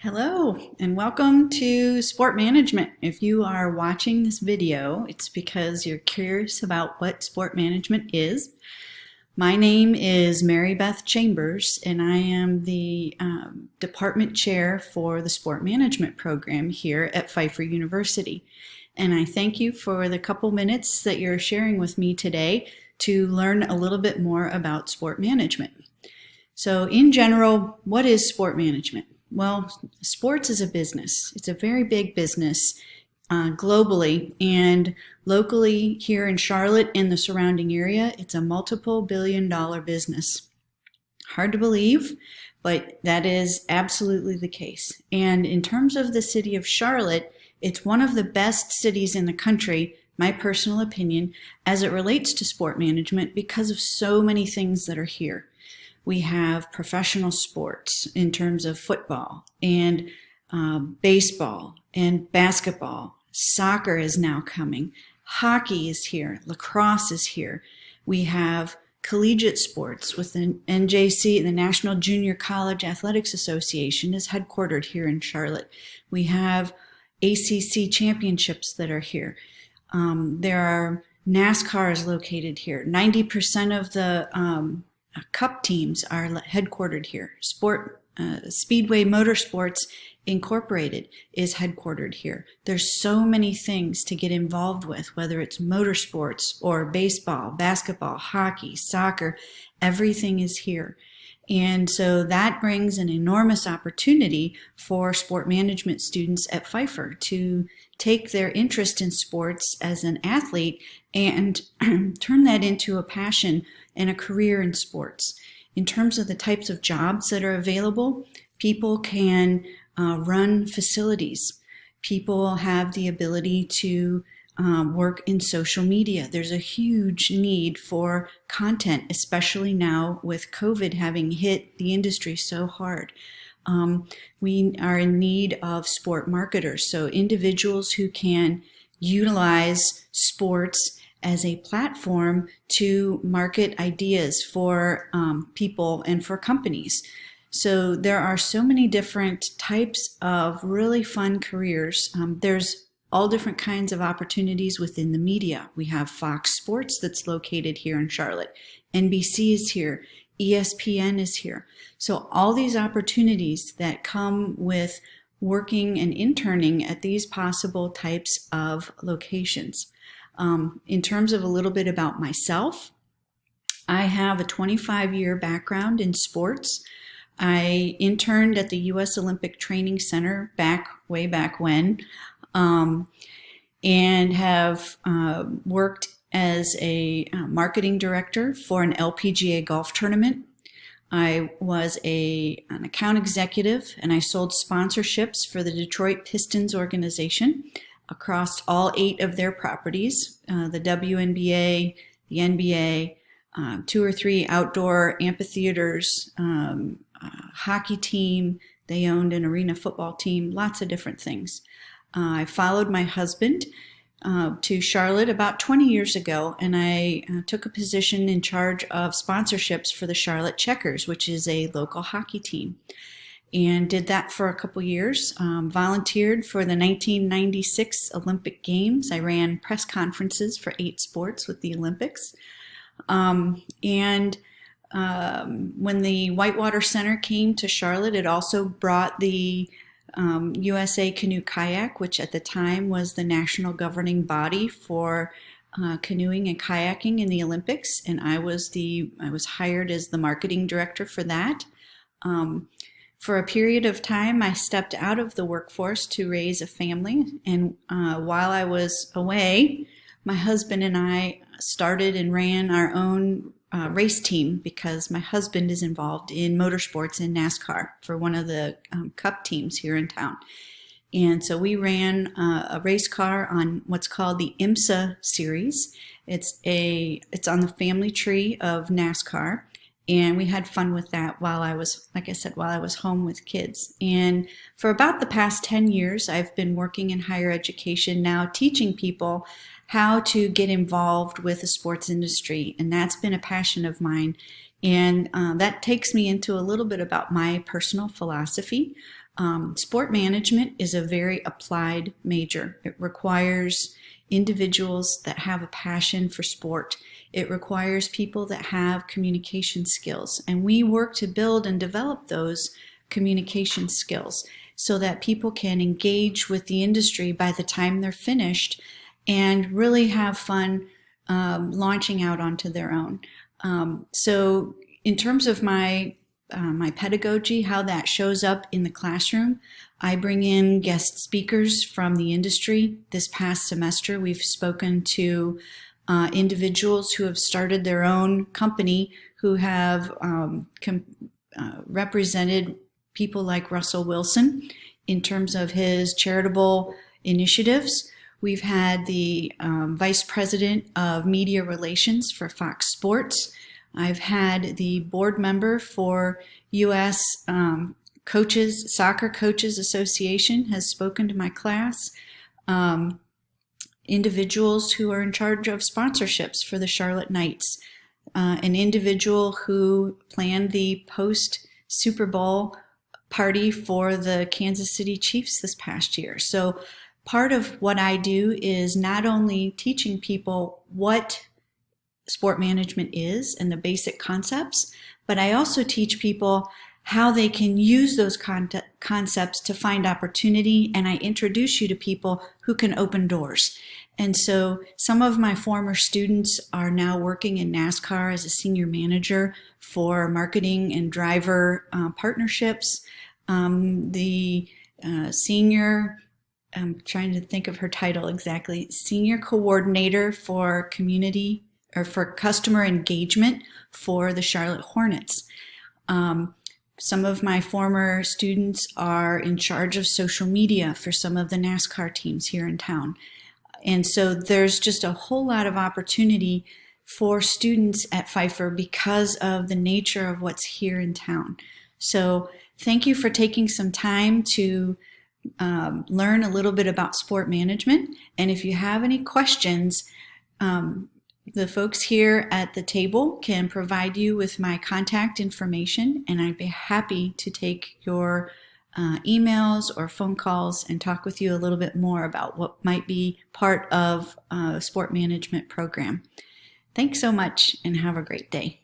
Hello and welcome to Sport Management. If you are watching this video, it's because you're curious about what sport management is. My name is Mary Beth Chambers and I am the department chair for the sport management program here at Pfeiffer University. And I thank you for the couple minutes that you're sharing with me today to learn a little bit more about sport management. So in general, what is sport management? Well, sports is a business. It's a very big business globally and locally here in Charlotte and the surrounding area. It's a multiple billion-dollar business. Hard to believe, but that is absolutely the case. And in terms of the city of Charlotte, it's one of the best cities in the country, my personal opinion, as it relates to sport management because of so many things that are here. We have professional sports in terms of football and baseball and basketball. Soccer is now coming. Hockey is here. Lacrosse is here. We have collegiate sports with the NJC, the National Junior College Athletics Association, is headquartered here in Charlotte. We have ACC championships that are here. There are NASCAR is located here. 90% of the Cup teams are headquartered here. Speedway Motorsports Incorporated is headquartered here. There's so many things to get involved with, whether it's motorsports or baseball, basketball, hockey, soccer, everything is here. And so that brings an enormous opportunity for sport management students at Pfeiffer to take their interest in sports as an athlete and turn that into a passion and a career in sports. In terms of the types of jobs that are available, people can run facilities. People have the ability to work in social media. There's a huge need for content, especially now with COVID having hit the industry so hard. We are in need of sport marketers, so individuals who can utilize sports as a platform to market ideas for people and for companies. So there are so many different types of really fun careers. There's all different kinds of opportunities within the media. We have Fox Sports that's located here in Charlotte. NBC is here. ESPN is here. So all these opportunities that come with working and interning at these possible types of locations. In terms of a little bit about myself, I have a 25-year background in sports. I interned at the U.S. Olympic Training Center way back when, and have worked as a marketing director for an LPGA golf tournament. I was an account executive and I sold sponsorships for the Detroit Pistons organization across all 8 of their properties, the WNBA, the NBA, 2 or 3 outdoor amphitheaters, hockey team. They owned an arena football team, lots of different things. I followed my husband to Charlotte about 20 years ago, and I took a position in charge of sponsorships for the Charlotte Checkers, which is a local hockey team. And did that for a couple years, volunteered for the 1996 Olympic Games. I ran press conferences for 8 sports with the Olympics. When the Whitewater Center came to Charlotte, it also brought the USA Canoe Kayak, which at the time was the national governing body for canoeing and kayaking in the Olympics. And I was hired as the marketing director for that. For a period of time, I stepped out of the workforce to raise a family, and while I was away, my husband and I started and ran our own race team because my husband is involved in motorsports in NASCAR for one of the Cup teams here in town. And so we ran a race car on what's called the IMSA series. It's on the family tree of NASCAR. And we had fun with that while I was home with kids. And for about the past 10 years, I've been working in higher education now, teaching people how to get involved with the sports industry. And that's been a passion of mine. And that takes me into a little bit about my personal philosophy. Sport management is a very applied major. It requires individuals that have a passion for sport. It requires people that have communication skills, and we work to build and develop those communication skills so that people can engage with the industry by the time they're finished and really have fun launching out onto their own. So in terms of my pedagogy, how that shows up in the classroom, I bring in guest speakers from the industry. This past semester, we've spoken to individuals who have started their own company, who have represented people like Russell Wilson in terms of his charitable initiatives. We've had the Vice President of Media Relations for Fox Sports. I've had the board member for U.S. Soccer Coaches Association has spoken to my class. Individuals who are in charge of sponsorships for the Charlotte Knights. An individual who planned the post-Super Bowl party for the Kansas City Chiefs this past year. So part of what I do is not only teaching people what sport management is and the basic concepts, but I also teach people how they can use those concepts to find opportunity, and I introduce you to people who can open doors. And so some of my former students are now working in NASCAR as a senior manager for marketing and driver partnerships. The senior, I'm trying to think of her title exactly, senior coordinator for community or for customer engagement for the Charlotte Hornets. Some of my former students are in charge of social media for some of the NASCAR teams here in town. And so there's just a whole lot of opportunity for students at Pfeiffer because of the nature of what's here in town. So thank you for taking some time to learn a little bit about sport management. And if you have any questions, the folks here at the table can provide you with my contact information, and I'd be happy to take your emails or phone calls and talk with you a little bit more about what might be part of a sport management program. Thanks so much and have a great day.